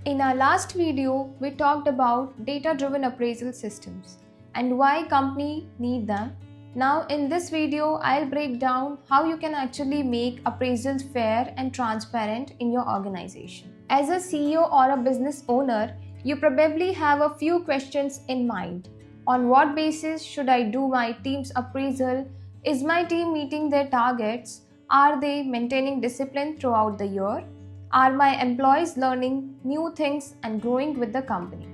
In our last video, we talked about data-driven appraisal systems and why companies need them. Now in this video, I'll break down how you can actually make appraisals fair and transparent in your organization. As a CEO or a business owner, you probably have a few questions in mind. On what basis should I do my team's appraisal? Is my team meeting their targets? Are they maintaining discipline throughout the year? Are my employees learning new things and growing with the company?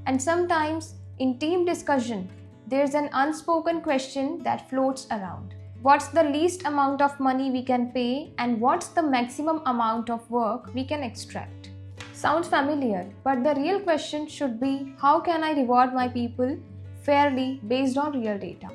And sometimes in team discussion, there's an unspoken question that floats around. What's the least amount of money we can pay and what's the maximum amount of work we can extract? Sounds familiar, but the real question should be, how can I reward my people fairly based on real data?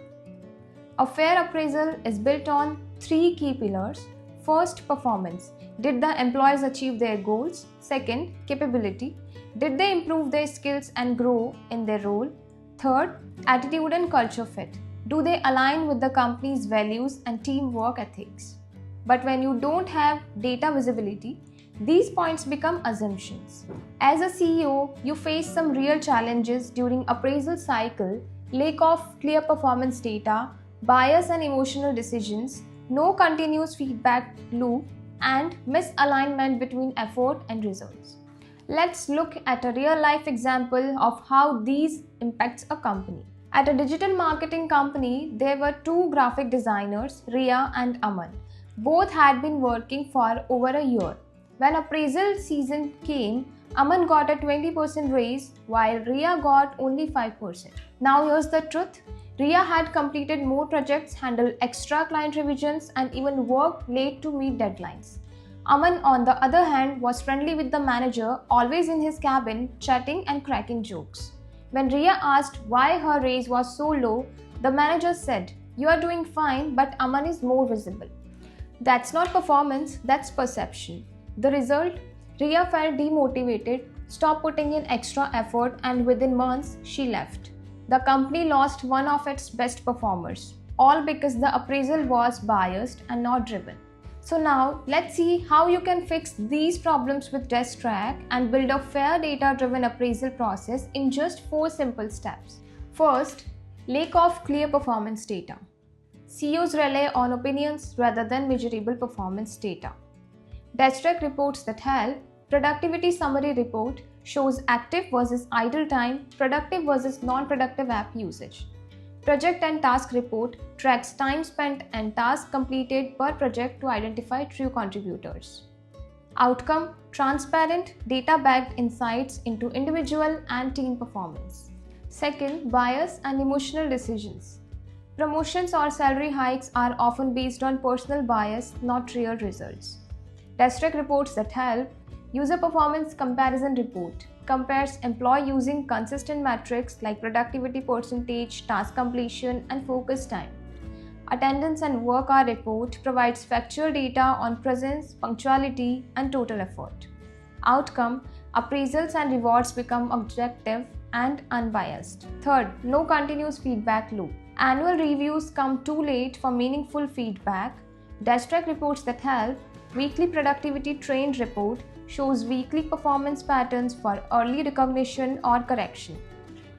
A fair appraisal is built on three key pillars. First, performance. Did the employees achieve their goals? Second, capability. Did they improve their skills and grow in their role? Third, attitude and culture fit. Do they align with the company's values and teamwork ethics? But when you don't have data visibility, these points become assumptions. As a CEO, you face some real challenges during appraisal cycle: lack of clear performance data, bias and emotional decisions, no continuous feedback loop, and misalignment between effort and results. Let's look at a real-life example of how these impacts a company. At a digital marketing company, there were two graphic designers, Riya and Aman. Both had been working for over a year. When appraisal season came, Aman got a 20% raise while Riya got only 5%. Now here's the truth. Riya had completed more projects, handled extra client revisions, and even worked late to meet deadlines. Aman, on the other hand, was friendly with the manager, always in his cabin, chatting and cracking jokes. When Riya asked why her raise was so low, the manager said, "You are doing fine, but Aman is more visible." That's not performance, that's perception. The result? Riya felt demotivated, stopped putting in extra effort, and within months, she left. The company lost one of its best performers, all because the appraisal was biased and not driven. So now, let's see how you can fix these problems with DeskTrack and build a fair data-driven appraisal process in just 4 simple steps. First, lack of clear performance data. CEOs rely on opinions rather than measurable performance data. DeskTrack reports that help. Productivity summary report shows active versus idle time, productive versus non-productive app usage. Project and task report tracks time spent and tasks completed per project to identify true contributors. Outcome: transparent, data-backed insights into individual and team performance. Second, bias and emotional decisions. Promotions or salary hikes are often based on personal bias, not real results. DeskTrack reports that help. User performance comparison report compares employee using consistent metrics like productivity percentage, task completion, and focus time. Attendance and work hour report provides factual data on presence, punctuality, and total effort. Outcome: appraisals and rewards become objective and unbiased. Third, no continuous feedback loop. Annual reviews come too late for meaningful feedback. DeskTrack reports that help. Weekly productivity trend report shows weekly performance patterns for early recognition or correction.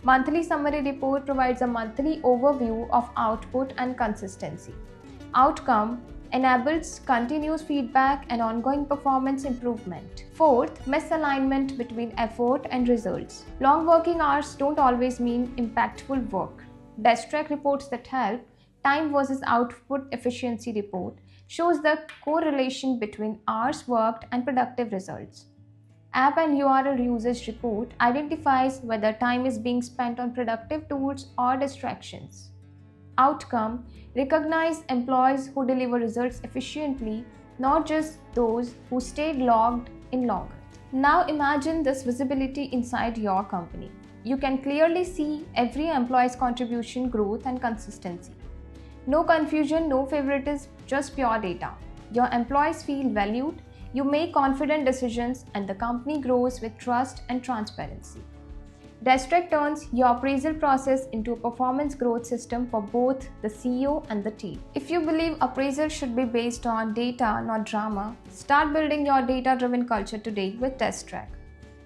Monthly summary report provides a monthly overview of output and consistency. Outcome: enables continuous feedback and ongoing performance improvement. Fourth, misalignment between effort and results. Long working hours don't always mean impactful work. DeskTrack reports that help. Time versus output efficiency report shows the correlation between hours worked and productive results. App and URL usage report identifies whether time is being spent on productive tools or distractions. Outcome: recognize employees who deliver results efficiently, not just those who stayed logged in longer. Now imagine this visibility inside your company. You can clearly see every employee's contribution, growth, and consistency. No confusion, no favoritism, just pure data. Your employees feel valued, you make confident decisions, and the company grows with trust and transparency. DeskTrack turns your appraisal process into a performance growth system for both the CEO and the team. If you believe appraisal should be based on data, not drama, start building your data-driven culture today with DeskTrack.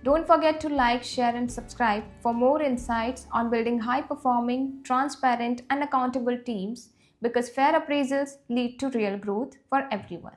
Don't forget to like, share, and subscribe for more insights on building high performing, transparent, and accountable teams because fair appraisals lead to real growth for everyone.